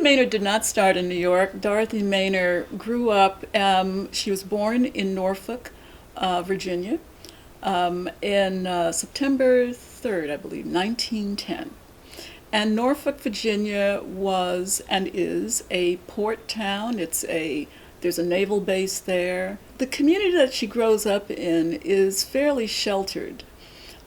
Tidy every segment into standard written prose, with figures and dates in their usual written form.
Maynor did not start in New York. Dorothy Maynor grew up, she was born in Norfolk, Virginia, in September 3rd, I believe, 1910. And Norfolk, Virginia was and is a port town. There's a naval base there. The community that she grows up in is fairly sheltered.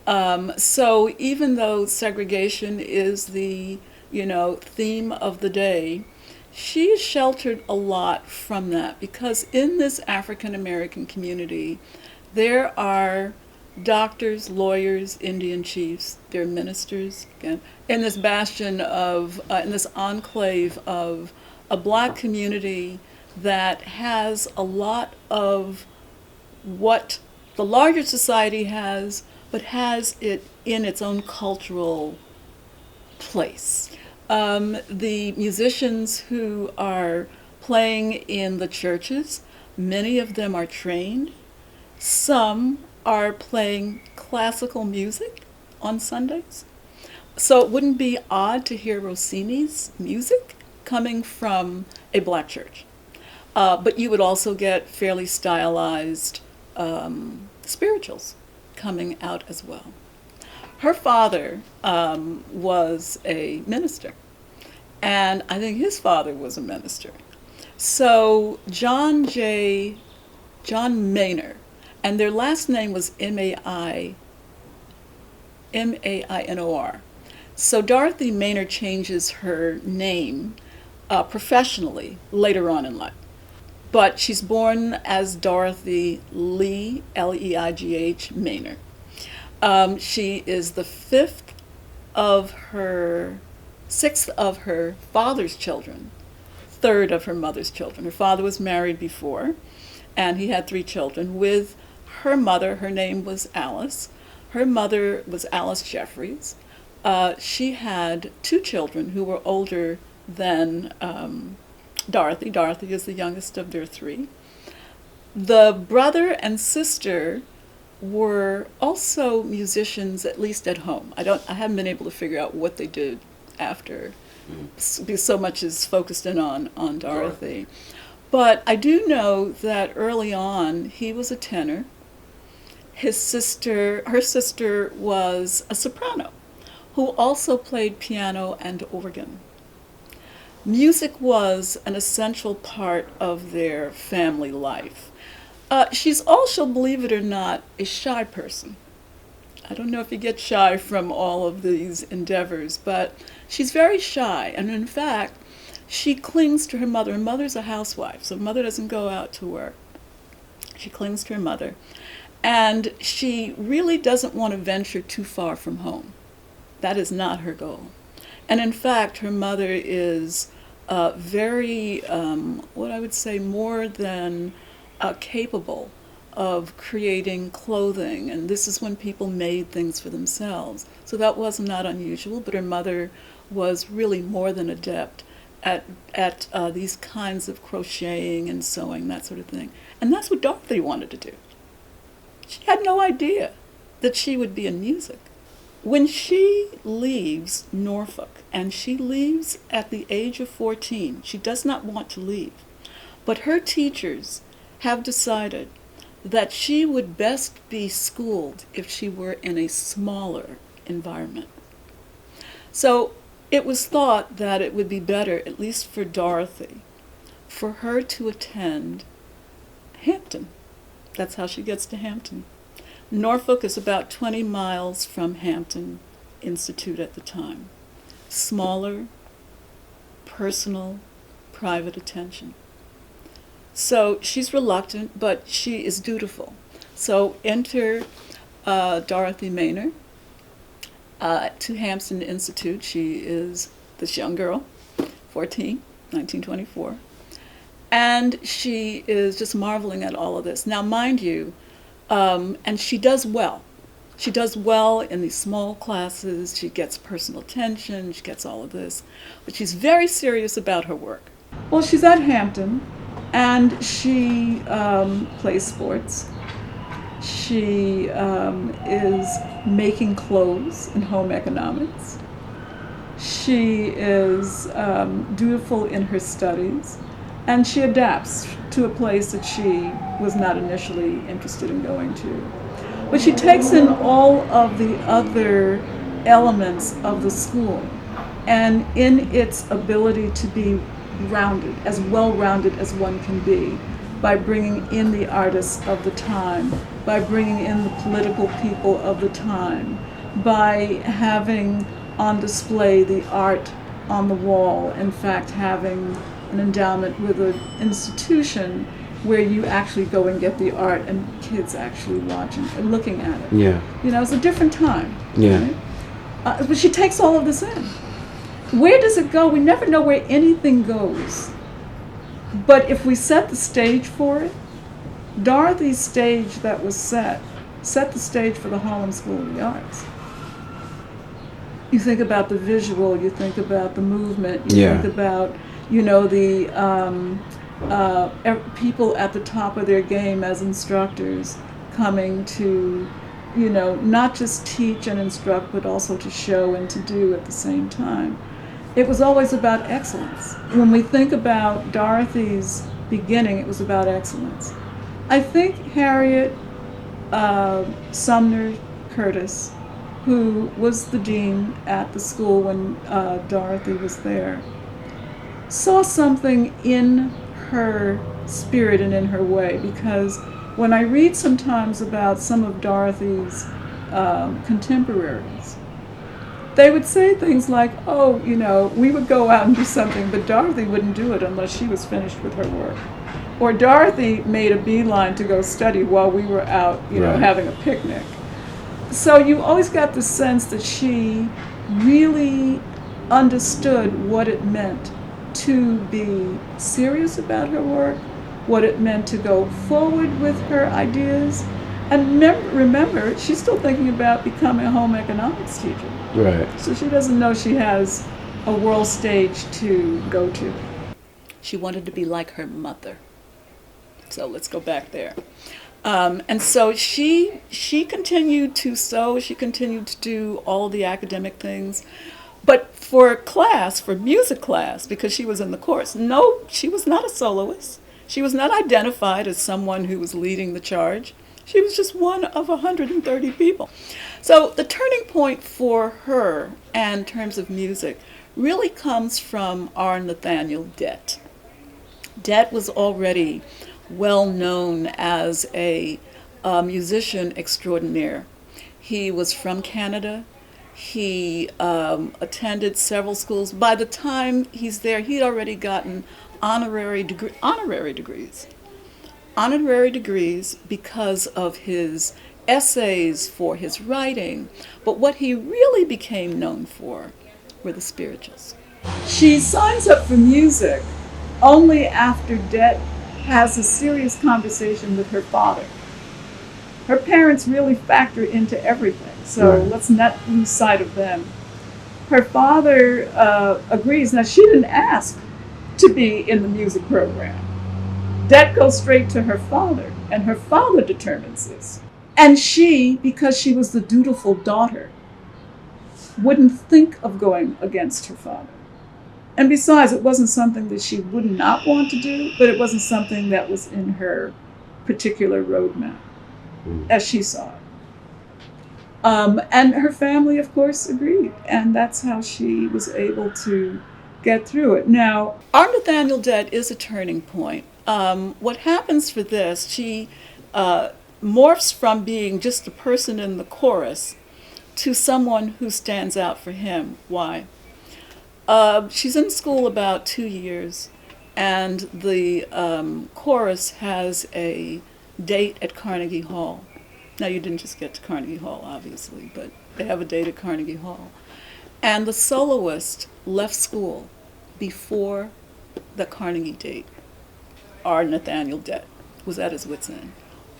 So even though segregation is the, theme of the day, she is sheltered a lot from that because in this African American community, there are doctors, lawyers, Indian chiefs, there are ministers, again, in this bastion of, in this enclave of a black community that has a lot of what the larger society has, but has it in its own cultural place. The musicians who are playing in the churches, many of them are trained. Some are playing classical music on Sundays. So it wouldn't be odd to hear Rossini's music coming from a black church. But you would also get fairly stylized spirituals coming out as well. Her father was a minister, and I think his father was a minister. So John Maynor, and their last name was Mainor. So Dorothy Maynor changes her name professionally later on in life. But she's born as Dorothy Lee, Leigh, Maynor. She is the sixth of her father's children, third of her mother's children. Her father was married before, and he had 3 children with her mother. Her name was Alice. Her mother was Alice Jeffries. She had 2 children who were older than Dorothy. Dorothy is the youngest of their 3. The brother and sister were also musicians, at least at home. I haven't been able to figure out what they did after, because so much is focused in on Dorothy. But I do know that early on he was a tenor. Her sister was a soprano, who also played piano and organ. Music was an essential part of their family life. She's also, believe it or not, a shy person. I don't know if you get shy from all of these endeavors, but she's very shy. And in fact, she clings to her mother. Her mother's a housewife, so mother doesn't go out to work. She clings to her mother. And she really doesn't want to venture too far from home. That is not her goal. And in fact, her mother is very, what I would say, more than capable of creating clothing. And this is when people made things for themselves. So that was not unusual, but her mother was really more than adept at these kinds of crocheting and sewing, that sort of thing. And that's what Dorothy wanted to do. She had no idea that she would be in music. When she leaves Norfolk, and she leaves at the age of 14, she does not want to leave. But her teachers have decided that she would best be schooled if she were in a smaller environment. So it was thought that it would be better, at least for Dorothy, for her to attend Hampton. That's how she gets to Hampton. Norfolk is about 20 miles from Hampton Institute at the time. Smaller, personal, private attention. So she's reluctant, but she is dutiful. So enter Dorothy Maynor to Hampton Institute. She is this young girl, 14, 1924. And she is just marveling at all of this. Now, mind you, and she does well. She does well in these small classes. She gets personal attention. She gets all of this. But she's very serious about her work. Well, she's at Hampton, and she plays sports. She is making clothes in home economics. She is dutiful in her studies, and she adapts to a place that she was not initially interested in going to. But she takes in all of the other elements of the school, and in its ability to be rounded, as well-rounded as one can be, by bringing in the artists of the time, by bringing in the political people of the time, by having on display the art on the wall, in fact having an endowment with an institution where you actually go and get the art and kids actually watching and looking at it. Yeah. You know, it's a different time. Yeah. Right? But she takes all of this in. Where does it go? We never know where anything goes. But if we set the stage for it, Dorothy's stage that was set the stage for the Harlem School of the Arts. You think about the visual, you think about the movement, you think about, you know, the people at the top of their game as instructors coming to, you know, not just teach and instruct, but also to show and to do at the same time. It was always about excellence. When we think about Dorothy's beginning, it was about excellence. I think Harriet Sumner Curtis, who was the dean at the school when Dorothy was there, saw something in her spirit and in her way, because when I read sometimes about some of Dorothy's contemporaries, they would say things like, oh, you know, we would go out and do something, but Dorothy wouldn't do it unless she was finished with her work. Or Dorothy made a beeline to go study while we were out, you know, having a picnic. So you always got the sense that she really understood what it meant to be serious about her work, what it meant to go forward with her ideas. And remember, she's still thinking about becoming a home economics teacher. Right. So she doesn't know she has a world stage to go to. She wanted to be like her mother. So let's go back there. And so she continued to sew, she continued to do all the academic things. But for music class, because she was in the chorus, no, she was not a soloist. She was not identified as someone who was leading the charge. She was just one of 130 people. So the turning point for her, in terms of music, really comes from our Nathaniel Dett. Dett was already well known as a musician extraordinaire. He was from Canada. He attended several schools. By the time he's there, he'd already gotten honorary degrees because of his essays, for his writing. But what he really became known for were the spirituals. She signs up for music only after Dett has a serious conversation with her father. Her parents really factor into everything, so let's not lose sight of them. Her father agrees. Now, she didn't ask to be in the music program. Dett goes straight to her father, and her father determines this. And she, because she was the dutiful daughter, wouldn't think of going against her father. And besides, it wasn't something that she would not want to do, but it wasn't something that was in her particular roadmap, as she saw it. And her family, of course, agreed, and that's how she was able to get through it. Now, our Nathaniel Dett is a turning point. What happens for this, she morphs from being just a person in the chorus to someone who stands out for him. Why? She's in school about 2 years, and the chorus has a date at Carnegie Hall. Now, you didn't just get to Carnegie Hall, obviously, but they have a date at Carnegie Hall. And the soloist left school before the Carnegie date. Our Nathaniel Dett was at his wit's end.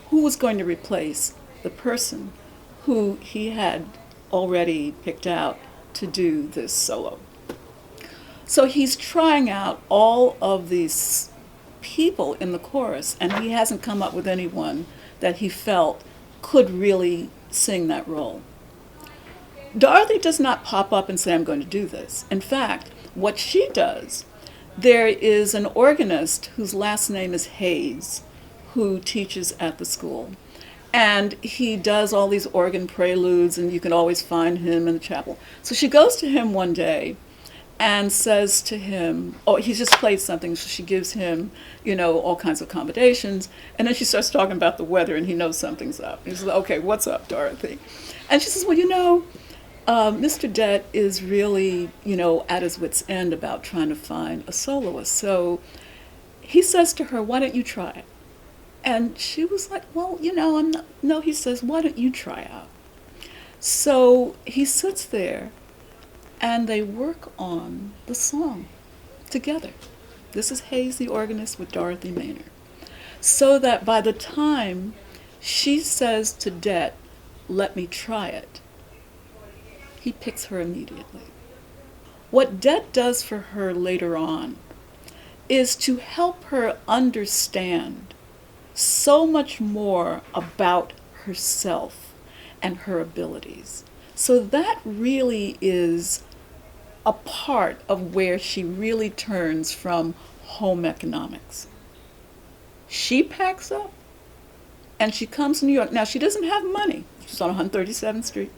Who was going to replace the person who he had already picked out to do this solo? So he's trying out all of these people in the chorus, and he hasn't come up with anyone that he felt could really sing that role. Dorothy does not pop up and say, I'm going to do this. In fact, what she does, there is an organist whose last name is Hayes, who teaches at the school. And he does all these organ preludes, and you can always find him in the chapel. So she goes to him one day and says to him, oh, he's just played something, so she gives him, all kinds of accommodations. And then she starts talking about the weather, and he knows something's up. He's like, okay, what's up, Dorothy? And she says, well, Mr. Dett is really, at his wit's end about trying to find a soloist. So he says to her, why don't you try it? And she was like, well, I'm not. No, he says, why don't you try out? So he sits there and they work on the song together. This is Hayes, the organist, with Dorothy Maynor. So that by the time she says to Dett, let me try it, he picks her immediately. What Dett does for her later on is to help her understand so much more about herself and her abilities. So that really is a part of where she really turns from home economics. She packs up and she comes to New York. Now, she doesn't have money. She's on 137th Street,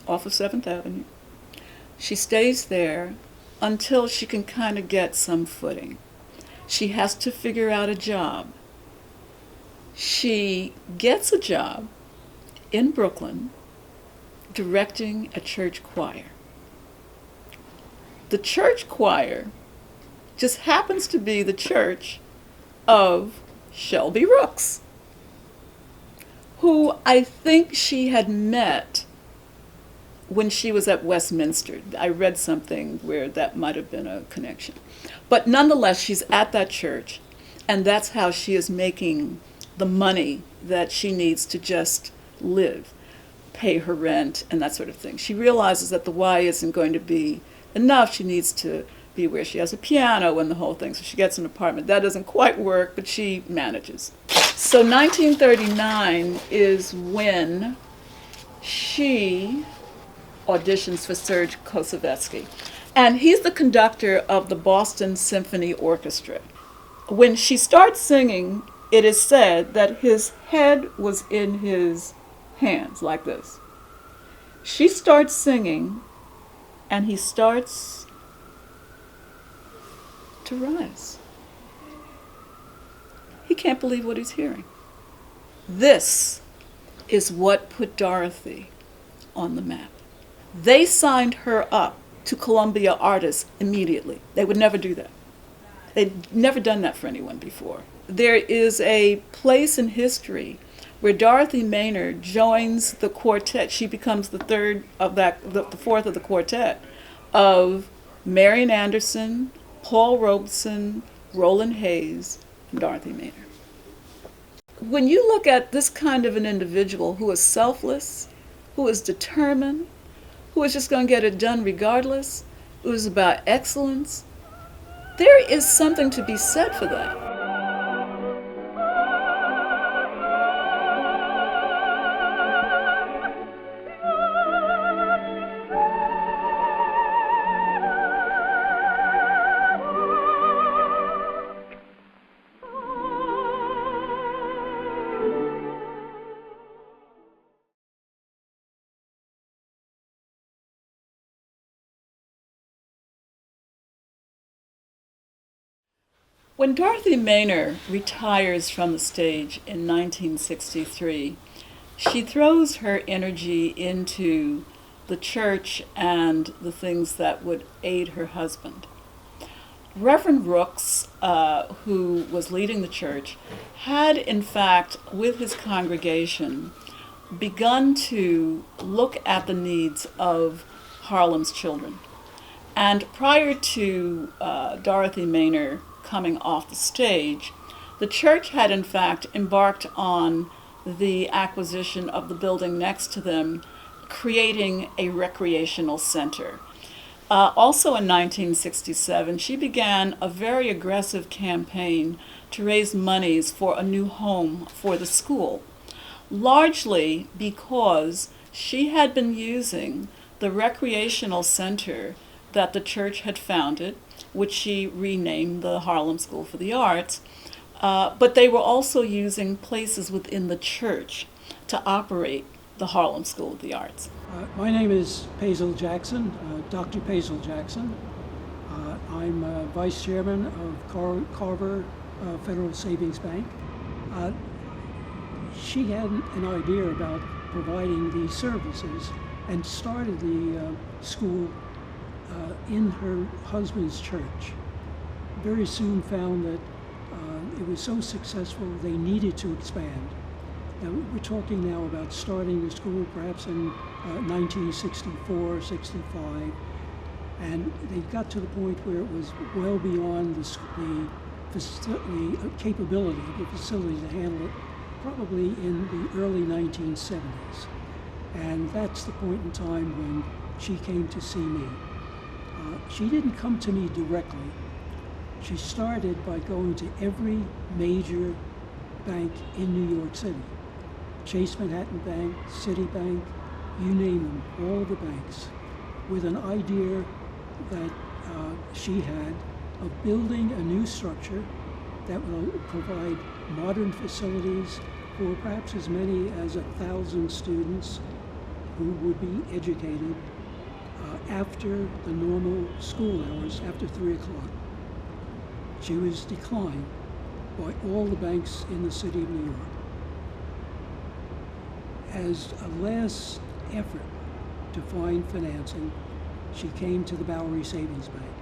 off of 7th Avenue. She stays there until she can kind of get some footing. She has to figure out a job. She gets a job in Brooklyn directing a church choir. The church choir just happens to be the church of Shelby Rooks, who I think she had met when she was at Westminster. I read something where that might have been a connection. But nonetheless, she's at that church, and that's how she is making the money that she needs to just live, pay her rent, and that sort of thing. She realizes that the Y isn't going to be enough. She needs to be where she has a piano and the whole thing. So she gets an apartment. That doesn't quite work, but she manages. So 1939 is when she auditions for Serge Kossovetsky. And he's the conductor of the Boston Symphony Orchestra. When she starts singing, it is said that his head was in his hands, like this. She starts singing, and he starts to rise. He can't believe what he's hearing. This is what put Dorothy on the map. They signed her up to Columbia Artists immediately. They would never do that. They'd never done that for anyone before. There is a place in history where Dorothy Maynor joins the quartet. She becomes the fourth of the quartet of Marian Anderson, Paul Robeson, Roland Hayes, and Dorothy Maynor. When you look at this kind of an individual who is selfless, who is determined, who is just going to get it done regardless, who is about excellence, there is something to be said for that. When Dorothy Maynor retires from the stage in 1963, she throws her energy into the church and the things that would aid her husband. Reverend Rooks, who was leading the church, had in fact, with his congregation, begun to look at the needs of Harlem's children. And prior to Dorothy Maynor coming off the stage, the church had in fact embarked on the acquisition of the building next to them, creating a recreational center. Also in 1967, she began a very aggressive campaign to raise monies for a new home for the school, largely because She had been using the recreational center that the church had founded, which she renamed the Harlem School for the Arts, but they were also using places within the church to operate the Harlem School of the Arts. My name is Pazel Jackson, Dr. Pazel Jackson. I'm Vice Chairman of Carver Federal Savings Bank. She had an idea about providing these services and started the school in her husband's church. Very soon found that it was so successful they needed to expand. Now, we're talking now about starting the school perhaps in 1964, 65, and they got to the point where it was well beyond the capability of the facility to handle it, probably in the early 1970s. And that's the point in time when she came to see me. She didn't come to me directly. She started by going to every major bank in New York City. Chase Manhattan Bank, Citibank, you name them, all the banks, with an idea that she had of building a new structure that will provide modern facilities for perhaps as many as 1,000 students who would be educated after the normal school hours, after 3 o'clock. She was declined by all the banks in the city of New York. As a last effort to find financing, she came to the Bowery Savings Bank,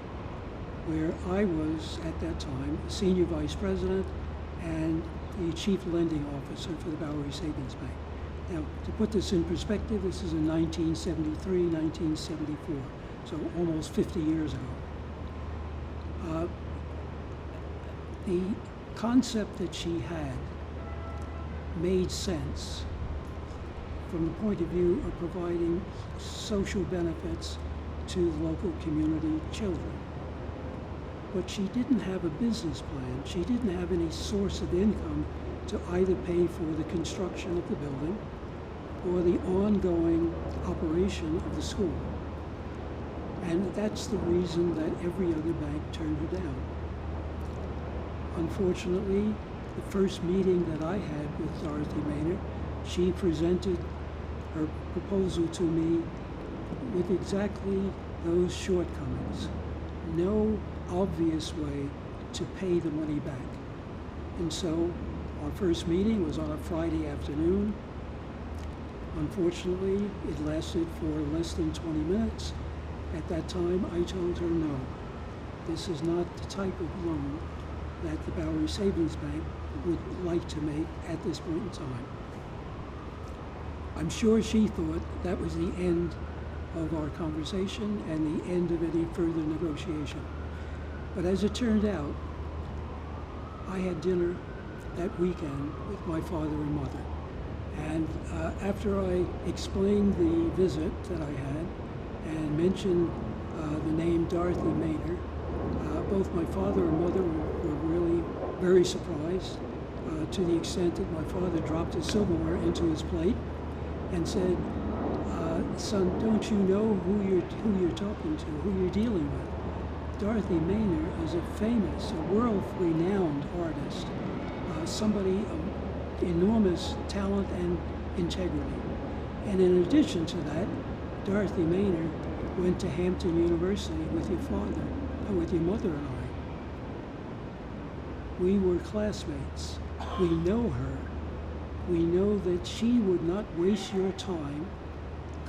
where I was, at that time, Senior Vice President and the Chief Lending Officer for the Bowery Savings Bank. Now, to put this in perspective, this is in 1973, 1974, so almost 50 years ago. The concept that she had made sense from the point of view of providing social benefits to local community children. But she didn't have a business plan. She didn't have any source of income to either pay for the construction of the building or the ongoing operation of the school. And that's the reason that every other bank turned her down. Unfortunately, the first meeting that I had with Dorothy Maynor, she presented her proposal to me with exactly those shortcomings. No obvious way to pay the money back. And so our first meeting was on a Friday afternoon. Unfortunately, it lasted for less than 20 minutes. At that time, I told her no. This is not the type of loan that the Bowery Savings Bank would like to make at this point in time. I'm sure she thought that was the end of our conversation and the end of any further negotiation. But as it turned out, I had dinner that weekend with my father and mother. And after I explained the visit that I had and mentioned the name Dorothy Maynor, both my father and mother were really very surprised, to the extent that my father dropped his silverware into his plate and said, "Son, don't you know who you're talking to, who you're dealing with? Dorothy Maynor is a famous, a world-renowned artist, somebody of enormous talent and integrity. And in addition to that, Dorothy Maynor went to Hampton University with your father, with your mother and I. We were classmates. We know her. We know that she would not waste your time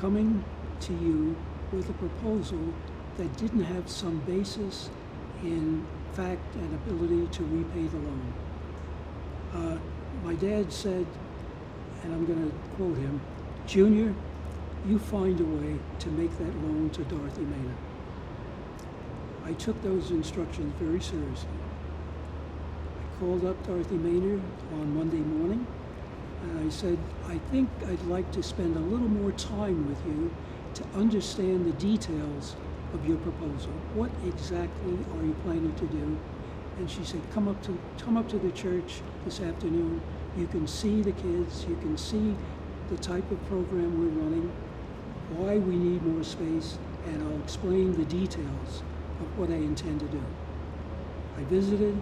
coming to you with a proposal that didn't have some basis in fact and ability to repay the loan." My dad said, and I'm going to quote him, "Junior, you find a way to make that loan to Dorothy Maynor." I took those instructions very seriously. I called up Dorothy Maynor on Monday morning, and I said, "I think I'd like to spend a little more time with you to understand the details of your proposal. What exactly are you planning to do?" And she said, come up to the church this afternoon. You can see the kids. You can see the type of program we're running, why we need more space, and I'll explain the details of what I intend to do. I visited,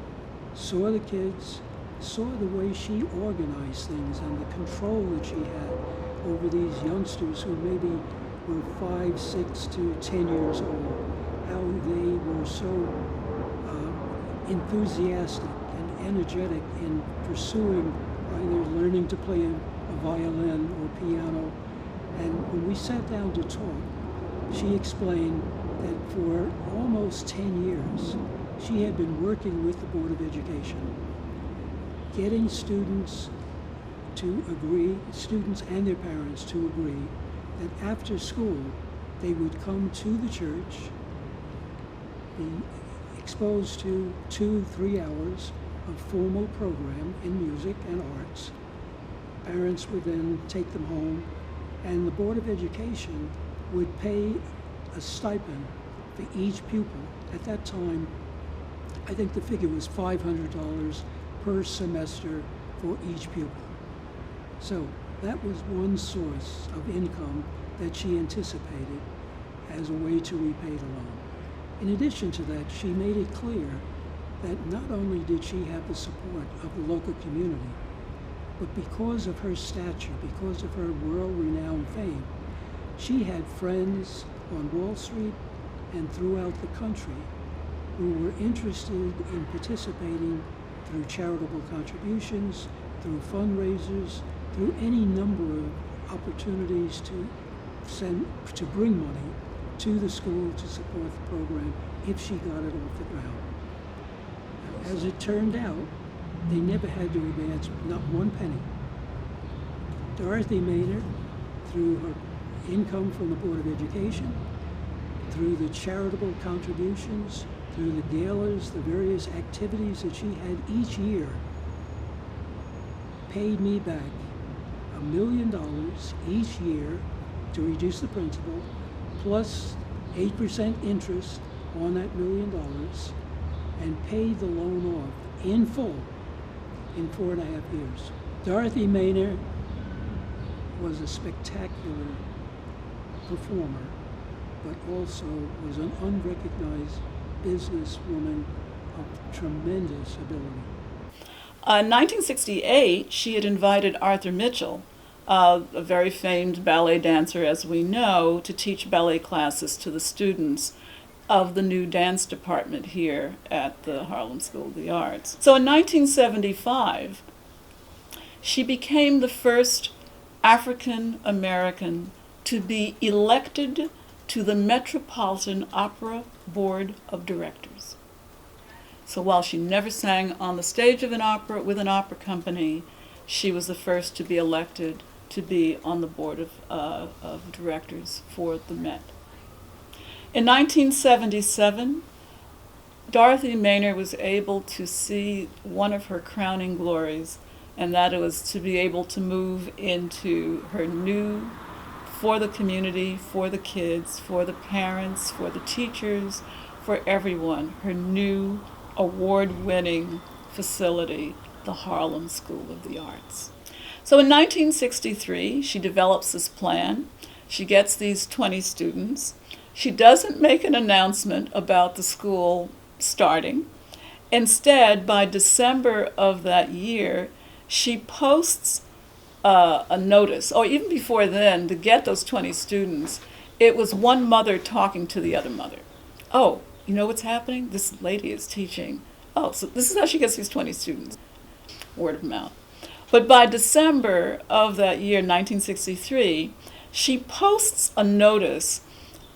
saw the kids, saw the way she organized things and the control that she had over these youngsters who maybe were 5, 6 to 10 years old, how they were so enthusiastic and energetic in pursuing either learning to play a violin or piano. And when we sat down to talk, she explained that for almost 10 years, she had been working with the Board of Education, getting students to agree, students and their parents to agree, that after school, they would come to the church, be exposed to 2-3 hours of formal program in music and arts. Parents would then take them home, and the Board of Education would pay a stipend for each pupil. At that time, I think the figure was $500 per semester for each pupil. So that was one source of income that she anticipated as a way to repay the loan. In addition to that, she made it clear that not only did she have the support of the local community, but because of her stature, because of her world-renowned fame, she had friends on Wall Street and throughout the country who were interested in participating through charitable contributions, through fundraisers, through any number of opportunities to bring money to the school to support the program if she got it off the ground. As it turned out, they never had to advance not one penny. Dorothy Maynor, through her income from the Board of Education, through the charitable contributions, through the galas, the various activities that she had each year, paid me back $1 million each year to reduce the principal, plus 8% interest on that $1 million, and paid the loan off in full in 4.5 years. Dorothy Maynor was a spectacular performer, but also was an unrecognized businesswoman of tremendous ability. In 1968, she had invited Arthur Mitchell, a very famed ballet dancer, as we know, to teach ballet classes to the students of the new dance department here at the Harlem School of the Arts. So in 1975, she became the first African American to be elected to the Metropolitan Opera Board of Directors. So while she never sang on the stage of an opera with an opera company, she was the first to be elected to be on the board of directors for the Met. In 1977, Dorothy Maynor was able to see one of her crowning glories, and that it was to be able to move into her new, for the community, for the kids, for the parents, for the teachers, for everyone, her new award-winning facility, the Harlem School of the Arts. So in 1963, she develops this plan. She gets these 20 students. She doesn't make an announcement about the school starting. Instead, by December of that year, she posts a notice, or even before then, to get those 20 students, it was one mother talking to the other mother. Oh, you know what's happening? This lady is teaching. Oh, so this is how she gets these 20 students. Word of mouth. But by December of that year, 1963, she posts a notice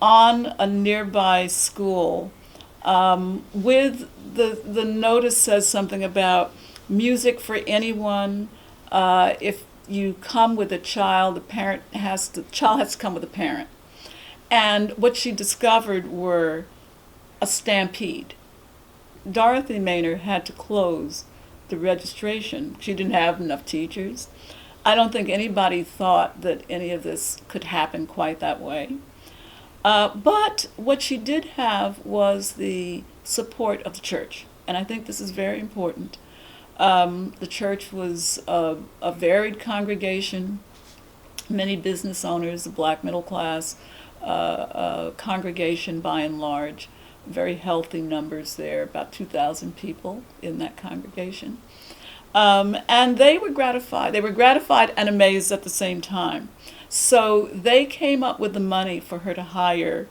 on a nearby school with the notice says something about music for anyone. If you come with a child, the child has to come with a parent. And what she discovered were a stampede. Dorothy Maynor had to close the registration. She didn't have enough teachers. I don't think anybody thought that any of this could happen quite that way. But what she did have was the support of the church. And I think this is very important. The church was a varied congregation. many business owners, the black middle class congregation by and large, very healthy numbers there, about 2,000 people in that congregation. And they were gratified. They were gratified and amazed at the same time. So they came up with the money for her to hire,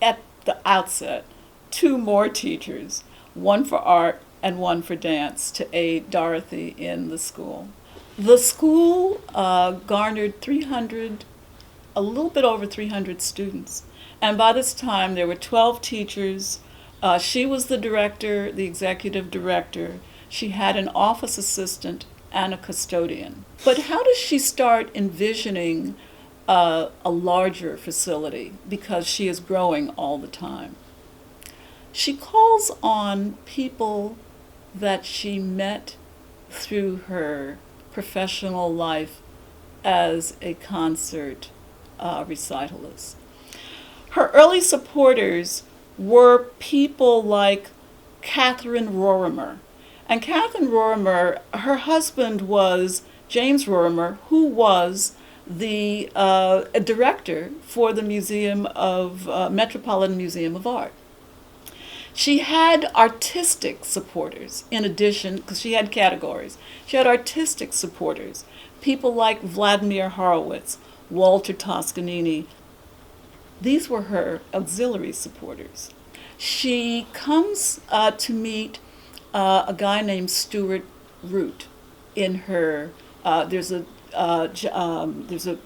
at the outset, 2 more teachers, one for art and one for dance, to aid Dorothy in the school. The school garnered 300, a little bit over 300 students. And by this time, there were 12 teachers. She was the director, the executive director. She had an office assistant and a custodian. But how does she start envisioning a larger facility? Because she is growing all the time. She calls on people that she met through her professional life as a concert recitalist. Her early supporters were people like Catherine Rorimer. And Catherine Rorimer, her husband was James Rorimer, who was the director for the Metropolitan Museum of Art. She had artistic supporters in addition, because she had categories. She had artistic supporters, people like Vladimir Horowitz, Walter Toscanini. These were her auxiliary supporters. She comes to meet a guy named Stuart Root in her. There's a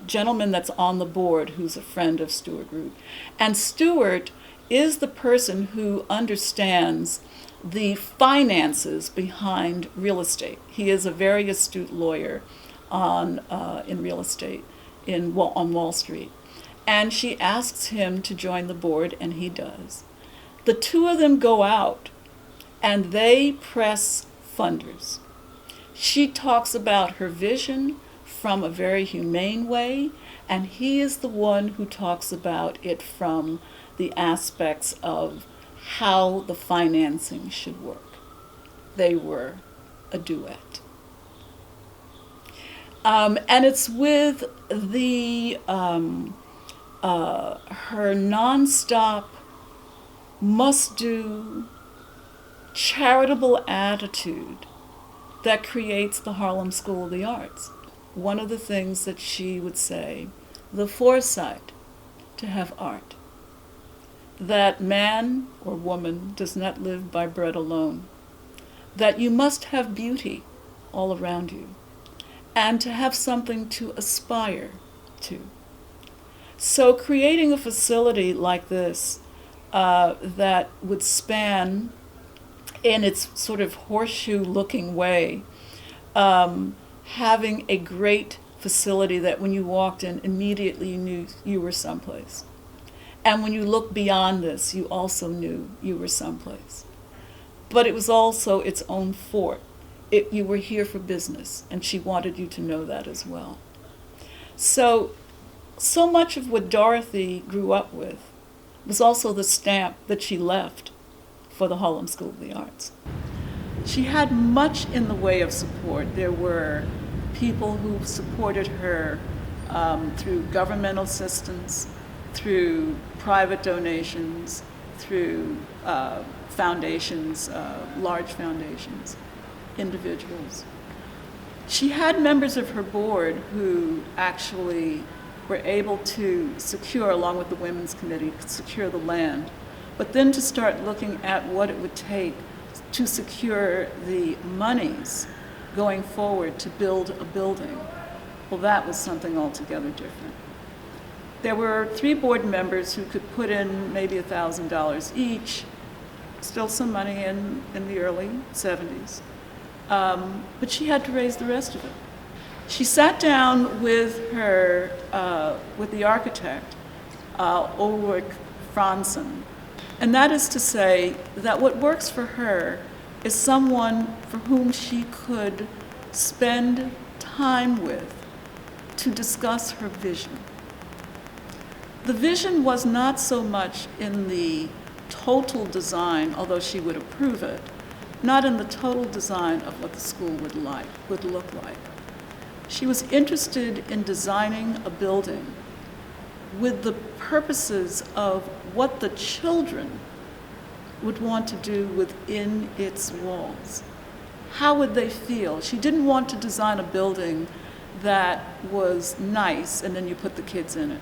gentleman that's on the board who's a friend of Stuart Root, and Stuart is the person who understands the finances behind real estate. He is a very astute lawyer in real estate on Wall Street. And she asks him to join the board, and he does. The 2 of them go out, and they press funders. She talks about her vision from a very humane way, and he is the one who talks about it from the aspects of how the financing should work. They were a duet. And it's with her nonstop, must-do, charitable attitude that creates the Harlem School of the Arts. One of the things that she would say, the foresight to have art, that man or woman does not live by bread alone, that you must have beauty all around you, and to have something to aspire to. So creating a facility like this that would span, in its sort of horseshoe-looking way, having a great facility that when you walked in, immediately you knew you were someplace. And when you looked beyond this, you also knew you were someplace. But it was also its own fort. You were here for business, and she wanted you to know that as well. So much of what Dorothy grew up with was also the stamp that she left for the Harlem School of the Arts. She had much in the way of support. There were people who supported her through governmental assistance, through private donations, through foundations, large foundations, individuals. She had members of her board who actually were able to secure, along with the Women's Committee, secure the land, but then to start looking at what it would take to secure the monies going forward to build a building. Well, that was something altogether different. There were 3 board members who could put in maybe $1,000 each, still some money in the early 70s. But she had to raise the rest of it. She sat down with with the architect, Ulrich Franzen, and that is to say that what works for her is someone for whom she could spend time with to discuss her vision. The vision was not so much in the total design, although she would approve it, not in the total design of what the school would look like, She was interested in designing a building with the purposes of what the children would want to do within its walls. How would they feel? She didn't want to design a building that was nice and then you put the kids in it.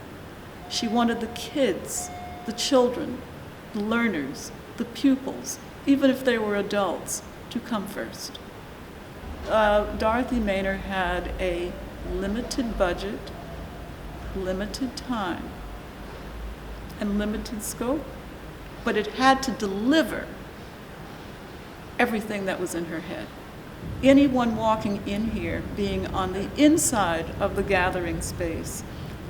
She wanted the kids, the children, the learners, the pupils, even if they were adults, to come first. Dorothy Maynor had a limited budget, limited time, and limited scope, but it had to deliver everything that was in her head. Anyone walking in here, being on the inside of the gathering space,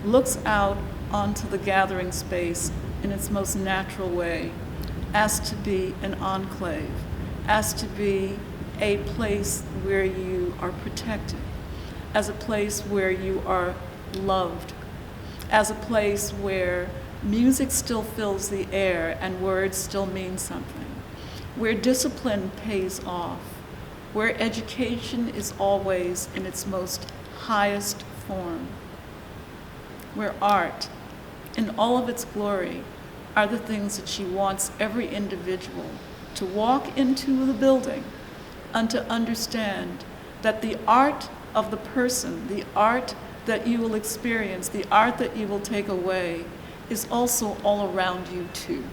looks out onto the gathering space in its most natural way, as to be an enclave, as to be a place where you are protected, as a place where you are loved, as a place where music still fills the air and words still mean something, where discipline pays off, where education is always in its most highest form, where art, in all of its glory, are the things that she wants every individual to walk into the building and to understand that the art of the person, the art that you will experience, the art that you will take away, is also all around you too.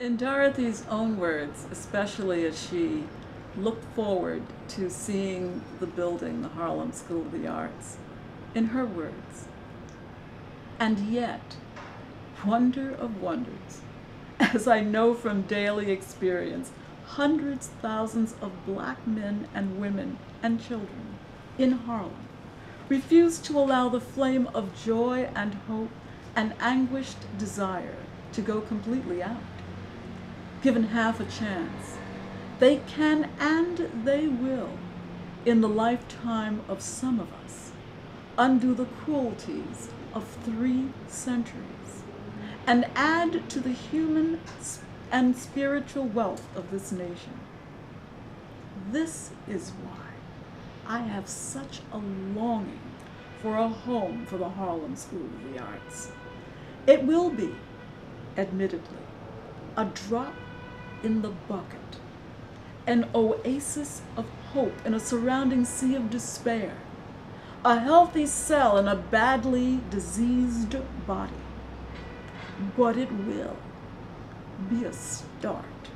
In Dorothy's own words, especially as she looked forward to seeing the building, the Harlem School of the Arts, in her words, "And yet, wonder of wonders, as I know from daily experience, hundreds, thousands of black men and women and children in Harlem refuse to allow the flame of joy and hope and anguished desire to go completely out. Given half a chance, they can and they will, in the lifetime of some of us, undo the cruelties of 3 centuries and add to the human and spiritual wealth of this nation. This is why I have such a longing for a home for the Harlem School of the Arts. It will be, admittedly, a drop in the bucket, an oasis of hope in a surrounding sea of despair, a healthy cell in a badly diseased body. But it will be a start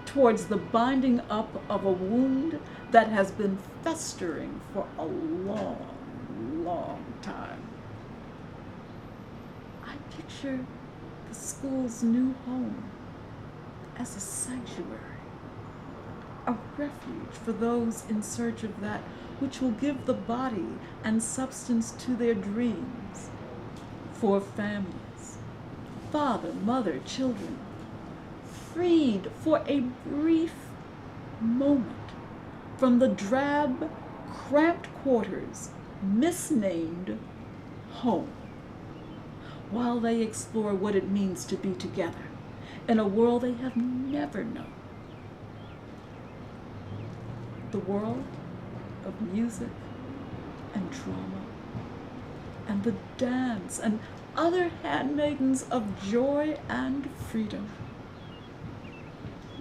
towards the binding up of a wound that has been festering for a long, long time. I picture the school's new home as a sanctuary, a refuge for those in search of that which will give the body and substance to their dreams, for families, father, mother, children, freed for a brief moment from the drab, cramped quarters misnamed home, while they explore what it means to be together in a world they have never known. The world of music and drama and the dance and other handmaidens of joy and freedom.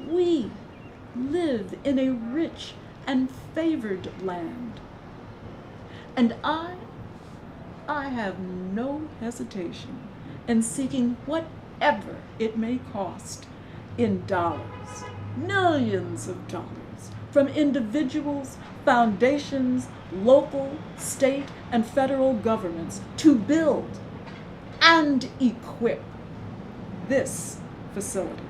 We live in a rich and favored land, and I have no hesitation in seeking whatever it may cost in dollars, millions of dollars, from individuals, foundations, local, state, and federal governments to build and equip this facility.